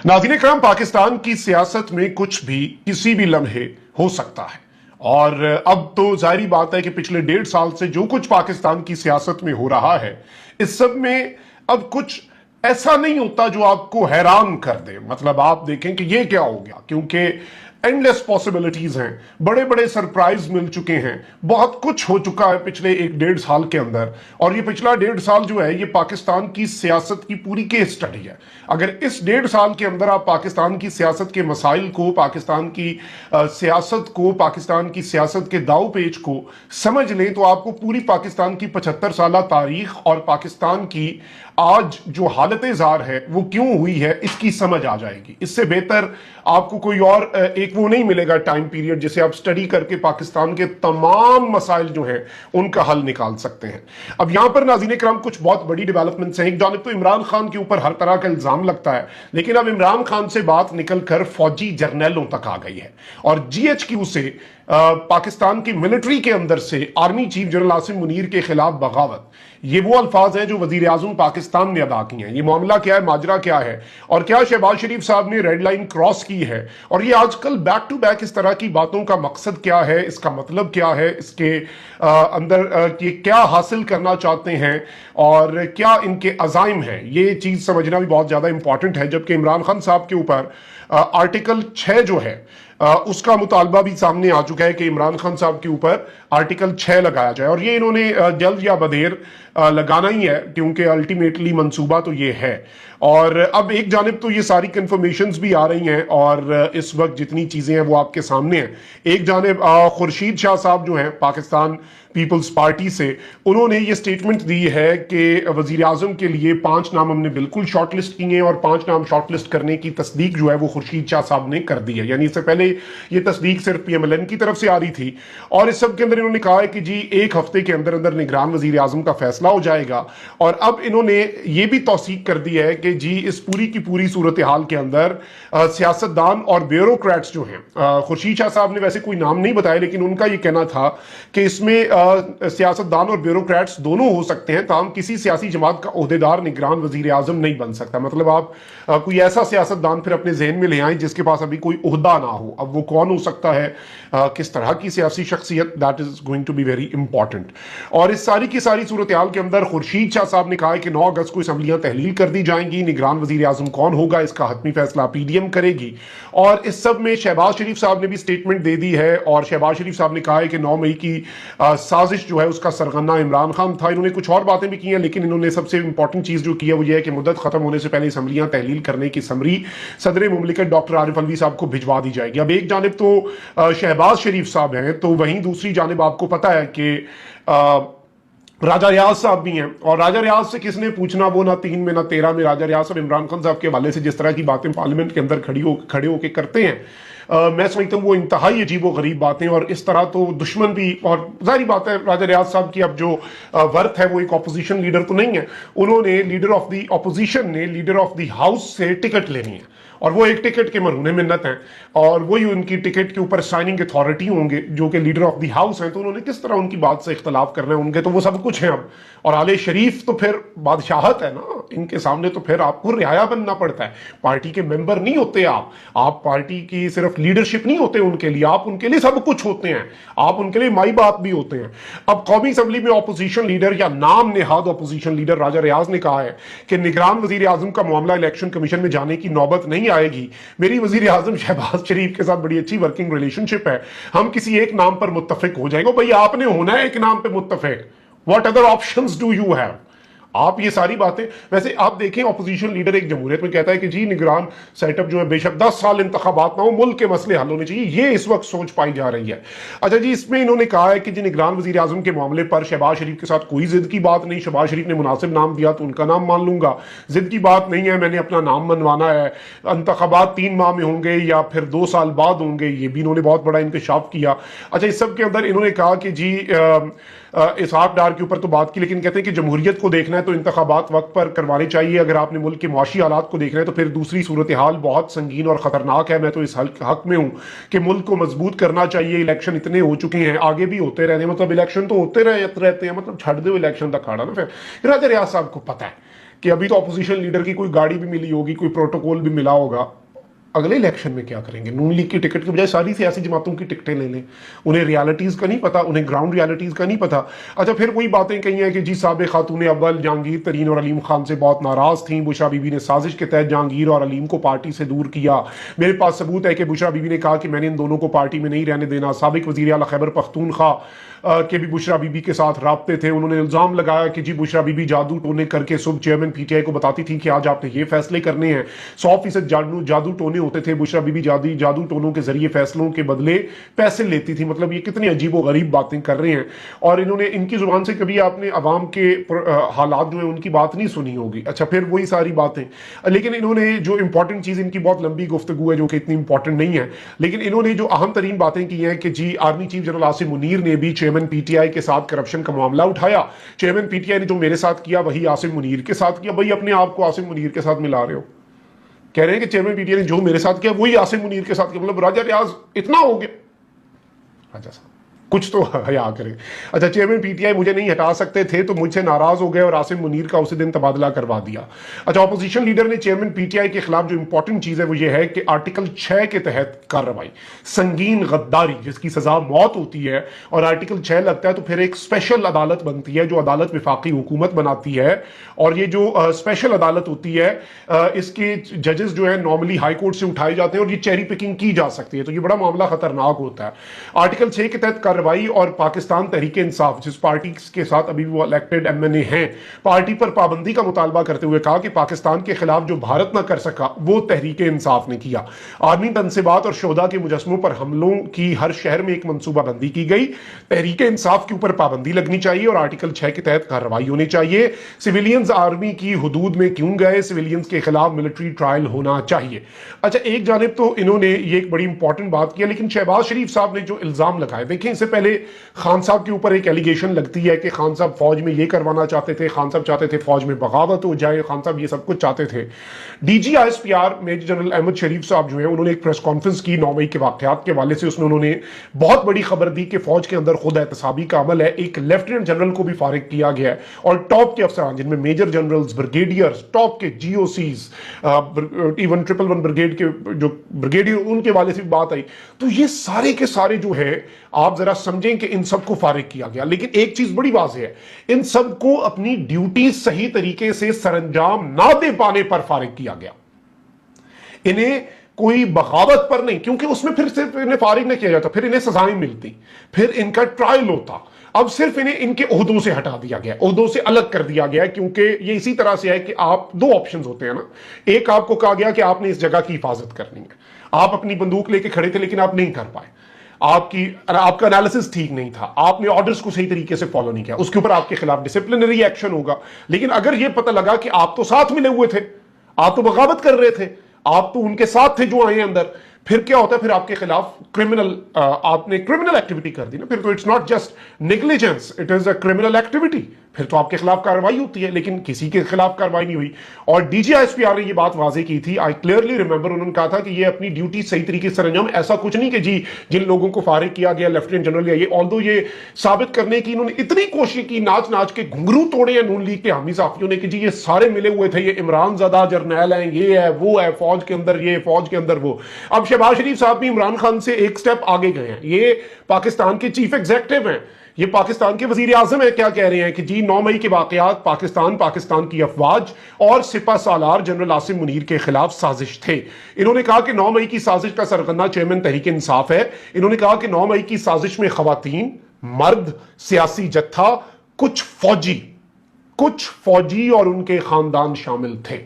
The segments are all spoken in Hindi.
नाज़रीन इकराम, पाकिस्तान की सियासत में कुछ भी किसी भी लम्हे हो सकता है। और अब तो जाहिर बात है कि पिछले 1.5 साल से जो कुछ पाकिस्तान की सियासत में हो रहा है, इस सब में अब कुछ ऐसा नहीं होता जो आपको हैरान कर दे। मतलब आप देखें कि ये क्या हो गया, क्योंकि एंडलेस पॉसिबिलिटीज हैं, बड़े बड़े सरप्राइज मिल चुके हैं, बहुत कुछ हो चुका है पिछले 1-1.5 साल के अंदर। और ये पिछला 1.5 साल जो है, ये पाकिस्तान की सियासत की पूरी केस स्टडी है। अगर इस 1.5 साल के अंदर आप पाकिस्तान की सियासत के मसाइल को, पाकिस्तान की सियासत को, पाकिस्तान की सियासत के दाव पेच को समझ लें, तो आपको पूरी पाकिस्तान की 75 साल तारीख और पाकिस्तान की आज जो हालत जार है वो क्यों हुई है, इसकी समझ आ जाएगी। इससे बेहतर आपको कोई और एक वो नहीं मिलेगा टाइम पीरियड जिसे आप स्टडी करके पाकिस्तान के तमाम मसाइल जो हैं उनका हल निकाल सकते हैं। अब यहां पर नाज़रीन इकराम कुछ बहुत बड़ी डेवलपमेंट्स हैं। एक जानिब तो इमरान खान के ऊपर हर तरह का इल्जाम लगता है, लेकिन अब इमरान खान से बात निकलकर फौजी जर्नैलों तक आ गई है। और GHQ से पाकिस्तान की मिलिट्री के अंदर से army chief general Asim Munir के खिलाफ बगावत, ये वो अल्फाज हैं जो वजीर आजम पाकिस्तान ने अदा किए हैं। ये मामला क्या है, माजरा क्या है, और क्या शहबाज शरीफ साहब ने रेड लाइन क्रॉस की है, और ये आजकल बैक टू बैक इस तरह की बातों का मकसद क्या है, इसका मतलब क्या है, इसके अंदर ये क्या हासिल करना चाहते हैं और क्या इनके अजाइम हैं, ये चीज समझना भी बहुत ज्यादा इंपॉर्टेंट है। जबकि इमरान खान साहब के ऊपर आर्टिकल 6 जो है उसका मुतालबा भी सामने आ चुका है कि इमरान खान साहब के ऊपर आर्टिकल 6 लगाया जाए, और ये इन्होंने जल्द या बदेर लगाना ही है, क्योंकि अल्टीमेटली मंसूबा तो ये है। और अब एक जानिब तो ये सारी कंफर्मेशंस भी आ रही हैं, और इस वक्त जितनी चीजें हैं वो आपके सामने हैं। एक जानिब खुर्शीद शाह साहब जो हैं पाकिस्तान पीपल्स पार्टी से, उन्होंने ये स्टेटमेंट दी है कि वजीर आजम के लिए 5 नाम हमने बिल्कुल शॉर्टलिस्ट किए हैं, और 5 नाम शॉर्टलिस्ट करने की तस्दीक जो है वो खुर्शीद शाह साहब ने कर दी है। यानी इससे पहले ये तस्दीक सिर्फ PMLN की तरफ से आ रही थी, और इस सब के अंदर इन्होंने कहा है कि जी 1 हफ्ते के अंदर अंदर निगरान वजीर आजम का फैसला हो जाएगा। और अब इन्होंने ये भी तौसीक कर दी है कि जी इस पूरी की पूरी सूरत हाल के अंदर सियासतदान और ब्यूरोक्रेट्स जो हैं, खुर्शीद शाह साहब ने वैसे कोई नाम नहीं बताया, लेकिन उनका ये कहना था कि इसमें सियासतदान और ब्यूरोक्रेट्स दोनों हो सकते हैं, ताहम किसी सियासी जमात का ओहदेदार निगरान वजीर आजम नहीं बन सकता। मतलब आप कोई ऐसा सियासतदान फिर अपने जहन में ले आए जिसके पास अभी कोई ओहदा ना हो। अब वो कौन हो सकता है, किस तरह की सियासी शख्सियत, that is going to be very important. और इस सारी की सारी सूरत हाल के अंदर खुर्शीद शाह साहब ने कहा है कि 9 अगस्त को असम्बलियां तहलील कर दी जाएंगी, निगरान वजीर आजम कौन होगा इसका हतमी फैसला PDM करेगी। और इस सब में शहबाज शरीफ साहब ने भी स्टेटमेंट दे दी है, और शहबाज शरीफ साहब ने कहा है कि 9 मई की साजिश जो है उसका सरगना इमरान खान था। इन्होंने कुछ और बातें भी की हैं, लेकिन इन्होंने सबसे इंपॉर्टेंट चीज जो की है वो ये है कि मुद्दत खत्म होने से पहले असम्बलियां तहलील करने की समरी सदर मुमलिकत डॉक्टर आरिफ अलवी साहब को भिजवा दी जाएगी। अब एक जानिब तो शहबाज शरीफ साहब हैं, तो वहीं दूसरी जानिब आपको पता है कि राजा रियाज साहब भी हैं, और राजा रियाज से किसने पूछना, वो ना 3 में ना 13 में राजा रियाज साहब इमरान खान साहब के हवाले से जिस तरह की बातें पार्लियामेंट के अंदर खड़े होकर करते हैं, मैं समझता हूँ वो इंतहाई अजीब व गरीब बातें। और इस तरह तो दुश्मन भी, और जाहिर बात है राजा रियाज साहब की अब जो वर्थ है वो एक ऑपोजिशन लीडर तो नहीं है, उन्होंने लीडर ऑफ द ऑपोजिशन ने लीडर ऑफ द हाउस से टिकट लेनी है, और वो एक टिकट के मरहूने मिन्नत हैं, और वही उनकी टिकट के ऊपर साइनिंग अथॉरिटी होंगे जो कि लीडर ऑफ द हाउस हैं। तो उन्होंने किस तरह उनकी बात से इख्तलाफ करना है, उनके तो वो सब कुछ है अब। और आले शरीफ तो फिर बादशाहत है ना, इनके सामने तो फिर आपको रियाया बनना पड़ता है। पार्टी के मेंबर नहीं होते आप पार्टी की सिर्फ लीडरशिप नहीं होते उनके लिए, आप उनके लिए सब कुछ होते हैं, आप उनके लिए माई बाप भी होते हैं। अब कौमी असम्बली में ऑपोजिशन लीडर या नाम नेहाद ऑपोजिशन लीडर राजा रियाज ने कहा है कि निगरान वजीर आजम का मामला इलेक्शन कमीशन में जाने की नौबत नहीं आएगी। मेरी वजीर आजम शहबाज शरीफ के साथ बड़ी अच्छी वर्किंग रिलेशनशिप है, हम किसी एक नाम पर मुत्तफिक हो जाएंगे। भाई आपने होना है एक नाम पर मुत्तफिक, what other options do you have. आप ये सारी बातें, वैसे आप देखें ऑपोजिशन लीडर एक जमहूरियत में कहता है कि जी निगरान सेटअप जो है बेशक 10 साल इंतखाबात ना हो, मुल्क के मसले हल होने चाहिए, ये इस वक्त सोच पाई जा रही है। अच्छा जी, इसमें इन्होंने कहा है कि जी निगरान वजीर आजम के मामले पर शहबाज शरीफ के साथ कोई जिद की बात नहीं, शहबाज शरीफ ने मुनासिब नाम दिया तो उनका नाम मान लूंगा, जिद की बात नहीं है, मैंने अपना नाम मनवाना है। इंतखाबात 3 माह में होंगे या फिर 2 साल बाद होंगे, ये भी इन्होंने बहुत बड़ा इंकशाफ किया। अच्छा, इस सब के अंदर इन्होंने कहा कि जी इसहाक डार के ऊपर तो बात की, लेकिन कहते हैं कि जमहूरियत को देखना है तो इंतखाबात वक्त पर करवाने चाहिए, अगर आपने मुल्क के मुआशी हालात को देखना है तो फिर दूसरी सूरत हाल बहुत संगीन और खतरनाक है। मैं तो इस हक में हूं कि मुल्क को मजबूत करना चाहिए, इलेक्शन इतने हो चुके हैं, आगे भी होते रहने, मतलब इलेक्शन तो होते रहते हैं, मतलब छड़ दो इलेक्शन तक खाड़ा ना। फिर राजा रियाज साहब को पता है कि अभी तो अपोजिशन लीडर की कोई गाड़ी भी मिली होगी, कोई प्रोटोकॉल भी मिला होगा, अगले इलेक्शन में क्या करेंगे? नून लीग की टिकट के बजाय सारी सियासी जमातों की टिकटें ले लें। उन्हें रियलिटीज का नहीं पता, उन्हें ग्राउंड रियलिटीज का नहीं पता। अच्छा, फिर वही बातें कही हैं कि जी साबिक़ खातून अव्वल जहांगीर तरीन और अलीम खान से बहुत नाराज थी, बुशरा बीबी ने साजिश के तहत जहांगीर और अलीम को पार्टी से दूर किया। मेरे पास सबूत है कि बुशरा बीबी ने कहा कि मैंने इन दोनों को पार्टी में नहीं रहने देना। साबिक़ वज़ीर आला खैबर पख्तूनख्वा के भी बुशरा बीबी के साथ राब्ते थे। उन्होंने इल्जाम लगाया कि जी बुशरा बीबी जादू टोने करके सुबह चेयरमैन पीटीआई को बताती थी कि आज आपने ये फैसले करने हैं। 100% जादू टोने होते थे। बुशरा बीबी जादू टोनों के जरिए फैसलों के बदले पैसे लेती थी। मतलब ये कितनी अजीब और गरीब बातें कर रहे हैं। और इन्होंने इनकी जुबान से कभी आपने अवाम के हालात जो है उनकी बात नहीं सुनी होगी। अच्छा, फिर वही सारी बातें, लेकिन इन्होंने जो इंपॉर्टेंट चीज, इनकी बहुत लंबी गुफ्तगू है जो कि इतनी इंपॉर्टेंट नहीं है, लेकिन इन्होंने जो अहम तरीन बातें की हैं कि जी army chief general Asim Munir ने भी चेयरमैन पीटीआई के साथ करप्शन का मामला उठाया। चेयरमैन पीटीआई ने जो मेरे साथ किया वही आसिम मुनीर के साथ किया। भाई अपने आप को आसिम मुनीर के साथ मिला रहे हो। कह रहे हैं कि चेयरमैन पीटीआई ने जो मेरे साथ किया वही आसिम मुनीर के साथ किया। मतलब राजा रियाज इतना हो गया। राजा साहब कुछ तो हया करें। अच्छा, चेयरमैन पीटीआई मुझे नहीं हटा सकते थे तो मुझसे नाराज हो गए और आसिम मुनीर का उसी दिन तबादला करवा दिया। अच्छा, ऑपोजिशन लीडर ने चेयरमैन पीटीआई के खिलाफ जो इंपॉर्टेंट चीज है वो ये है कि आर्टिकल 6 के तहत कार्रवाई, संगीन गद्दारी जिसकी सजा मौत होती है, और आर्टिकल 6 लगता है तो फिर एक स्पेशल अदालत बनती है जो अदालत विफाकी हुकूमत बनाती है। और ये जो स्पेशल अदालत होती है इसके जजेस जो है नॉर्मली हाई कोर्ट से उठाए जाते हैं और ये चेरी पिकिंग की जा सकती है। तो ये बड़ा मामला खतरनाक होता है। आर्टिकल 6 के तहत कार्रवाई, और पाकिस्तान तहरीक इंसाफ जिस पार्टी के साथ अभी वो इलेक्टेड एमएनए हैं, पार्टी पर पाबंदी का मुतालबा करते हुए कहा कि पाकिस्तान के खिलाफ जो भारत ना कर सका वो तहरीक इंसाफ ने किया। आर्मी तनसीबात और शोधा के मुजस्मों पर हमलों की हर शहर में एक मनसूबाबंदी की गई। तहरीक इंसाफ के ऊपर पाबंदी लगनी चाहिए और आर्टिकल 6 के तहत कार्रवाई होनी चाहिए। सिविलियंस आर्मी की हुदूद में क्यों गए, सिविलियंस के खिलाफ मिलिट्री ट्रायल होना चाहिए। अच्छा, एक जानिब तो इन्होंने ये एक बड़ी इंपॉर्टेंट बात किया, लेकिन शहबाज शरीफ साहब ने जो इल्जाम लगाए, देखिए इससे पहले खान साहब के ऊपर एक एलिगेशन लगती है कि खान साहब फौज में ये करवाना चाहते थे, खान साहब चाहते थे फौज में बगावत हो जाए, खान साहब ये सब कुछ चाहते थे। DG ISPR major general Ahmed Sharif साहब जो है उन्होंने एक प्रेस कॉन्फ्रेंस की 9 मई के वाकयात के हवाले से। उसमें उन्होंने बहुत बड़ी खबर दी कि फौज के अंदर खुद एहतसाबी का अमल है। एक लेफ्टिनेंट जनरल को भी फारिग किया गया है और टॉप के अफसरान जिनमें मेजर जनरल्स, ब्रिगेडियर्स, टॉप के जीओसीज, इवन 111 ब्रिगेड के जो ब्रिगेडियर, उनके वाले से बात आई। तो ये सारे के सारे जो है आप जरा समझें कि इन सबको फारिग किया गया। लेकिन एक चीज बड़ी वाज़ेह है, इन सबको अपनी ड्यूटी सही तरीके से सरंजाम ना दे पाने पर फारिग किया गया। इन्हें कोई बगावत पर नहीं, क्योंकि उसमें फिर सिर्फ इन्हें फारिग नहीं किया जाता, फिर इन्हें सजाएं मिलती, फिर इनका ट्रायल होता। अब सिर्फ इन्हें इनके ओहदों से हटा दिया गया, ओहदों से अलग कर दिया गया, क्योंकि ये इसी तरह से है कि आप दो ऑप्शंस होते हैं ना। एक, आपको कहा गया कि आपने इस जगह की हिफाजत करनी है, आप अपनी बंदूक लेके खड़े थे लेकिन आप नहीं कर पाए, आपका एनालिसिस ठीक नहीं था, आपने ऑर्डर्स को सही तरीके से फॉलो नहीं किया, उसके ऊपर आपके खिलाफ डिसिप्लिनरी एक्शन होगा। लेकिन अगर यह पता लगा कि आप तो साथ मिले हुए थे, आप तो बगावत कर रहे थे, आप तो उनके साथ थे जो आए अंदर, फिर क्या होता है, फिर आपके खिलाफ आपने क्रिमिनल एक्टिविटी कर दी ना। फिर तो it's not just negligence, it is a criminal activity, फिर तो आपके खिलाफ कार्रवाई होती है। लेकिन किसी के खिलाफ कार्रवाई नहीं हुई। और डीजी आईएसपीआर ने ये बात वाजे की थी, आई क्लियरली रिमेंबर, उन्होंने कहा था कि ये अपनी ड्यूटी सही तरीके से सरंजाम, ऐसा कुछ नहीं कि जी जिन लोगों को फारिग किया गया लेफ्टिनेंट जनरल या ये, ऑल्दो ये साबित करने की इन्होंने इतनी कोशिश की, नाच नाच के घुंघरू तोड़े हैं नून लीग के हामी साफियों ने कि जी ये सारे मिले हुए थे, ये इमरान ज़दा जर्नैल हैं, ये है वो है, फौज के अंदर ये, फौज के अंदर वो। अब शहबाज शरीफ साहब भी इमरान खान से एक स्टेप आगे गए हैं। ये पाकिस्तान के चीफ एग्जीक्यूटिव हैं, ये पाकिस्तान के वजीर आजम है। क्या कह रहे हैं कि जी 9 मई के वाकयात पाकिस्तान की अफवाज और सिपा सालार जनरल आसिम मुनीर के खिलाफ साजिश थे। इन्होंने कहा कि 9 मई की साजिश का सरगना चेयरमैन तहरीक इंसाफ है। इन्होंने कहा कि 9 मई की साजिश में खवातीन, मर्द, सियासी जत्था, कुछ फौजी और उनके खानदान शामिल थे।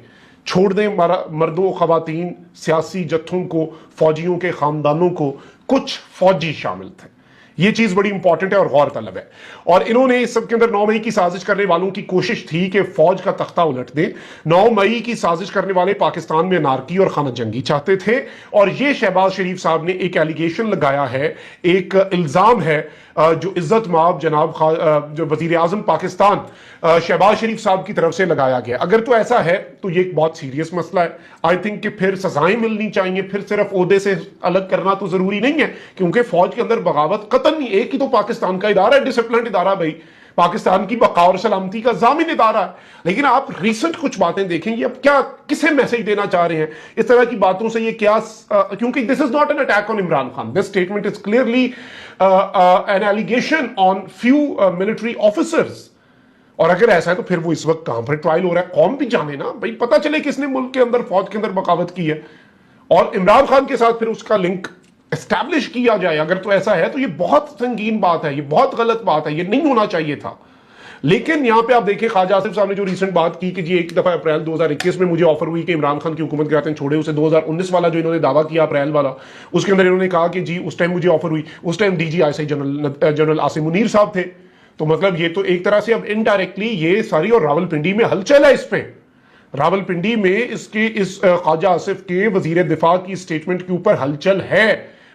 छोड़ दें मर्दों, खवातीन, सियासी जत्थों को, फौजियों के खानदानों को, कुछ फौजी शामिल थे। ये चीज बड़ी इंपॉर्टेंट है और गौर तलब है। और इन्होंने इस सब के अंदर 9 मई की साजिश करने वालों की कोशिश थी कि फौज का तख्ता उलट दे। 9 मई की साजिश करने वाले पाकिस्तान में नारकी और खाना जंगी चाहते थे। और ये शहबाज शरीफ साहब ने एक एलिगेशन लगाया है, एक इल्जाम है जो इज्जत माब जनाब जो वजीर आजम पाकिस्तान शहबाज शरीफ साहब की तरफ से लगाया गया। अगर तो ऐसा है तो ये एक बहुत सीरियस मसला है। आई थिंक कि फिर सजाएं मिलनी चाहिए, फिर सिर्फ ओहदे से अलग करना तो जरूरी नहीं है, क्योंकि फौज के अंदर बगावत कतन नहीं, एक ही तो पाकिस्तान का इदारा है, डिसिप्लिन इदारा भाई। पाकिस्तान की बका और सलामती का जामिन इदारा है। लेकिन आप रिसेंट कुछ बातें देखेंगे, अब क्या किसे मैसेज देना चाह रहे हैं इस तरह की बातों से? ये क्या क्योंकि this is not an attack on Imran Khan, this statement is clearly an allegation on few military officers. और अगर ऐसा है तो फिर वो इस वक्त कहां पर ट्रायल हो रहा है, कौन भी जाने ना भाई, पता चले किसने मुल्क के अंदर, फौज के अंदर बगावत की है और इमरान खान के साथ फिर उसका लिंक एस्टैब्लिश किया जाए। अगर तो ऐसा है तो ये बहुत संगीन बात है, ये बहुत गलत बात है, ये नहीं होना चाहिए था। लेकिन यहां पे आप देखिए ख्वाजा आसिफ साहब ने जो रिसेंट बात की कि जी एक दफा अप्रैल 2021 में मुझे ऑफर हुई कि इमरान खान की हुकूमत गिराते छोड़े, उसे 2019 वाला जो इन्होंने दावा किया अप्रैल वाला, उसके अंदर इन्होंने कहा कि जी उस टाइम मुझे ऑफर हुई, उस time DG ISI general Asim Munir साहब थे। तो मतलब ये तो एक तरह से अब इनडायरेक्टली ये सारी, और रावलपिंडी में हलचल है इस पे, रावलपिंडी में इसके इस ख्वाजा आसिफ के वजीर दिफा की स्टेटमेंट के ऊपर हलचल है।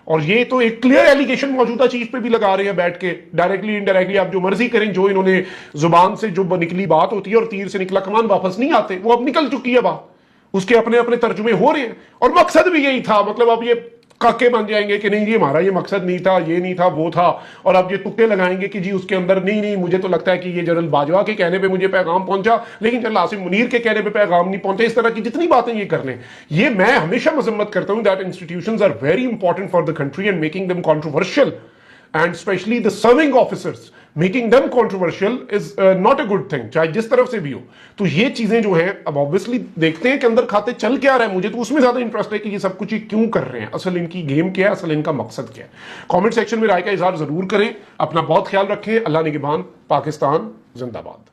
और ये तो एक क्लियर एलिगेशन मौजूदा चीफ पे भी लगा रहे हैं बैठ के, डायरेक्टली इनडायरेक्टली आप जो मर्जी करें, जो इन्होंने जुबान से जो निकली बात होती है और तीर से निकला कमान वापस नहीं आते, वो अब निकल चुकी है बात, उसके अपने अपने तर्जुमे हो रहे हैं। और मकसद भी यही था, मतलब अब ये काके बन जाएंगे कि नहीं जी हमारा ये मकसद नहीं था, ये नहीं था, वो था, और अब ये तुक्के लगाएंगे कि जी उसके अंदर नहीं नहीं, मुझे तो लगता है कि ये जनरल बाजवा के कहने पे मुझे पैगाम पहुंचा, लेकिन जनरल आसिम मुनीर के कहने पे पैगाम नहीं पहुंचा। इस तरह की जितनी बातें ये कर लें, ये मैं हमेशा मजम्मत करता हूं that institutions are very important for the country and making them controversial and especially the serving officers, making them controversial is not a good thing, चाहे जिस तरफ से भी हो। तो ये चीजें जो हैं अब ऑब्वियसली देखते हैं कि अंदर खाते चल क्या रहा है। मुझे तो उसमें ज्यादा इंटरेस्ट है कि ये सब कुछ ये क्यों कर रहे हैं, असल इनकी गेम क्या है, असल इनका मकसद क्या है। कमेंट सेक्शन में राय का इजहार जरूर करें, अपना बहुत ख्याल रखें। अल्लाह निगहबान, पाकिस्तान जिंदाबाद।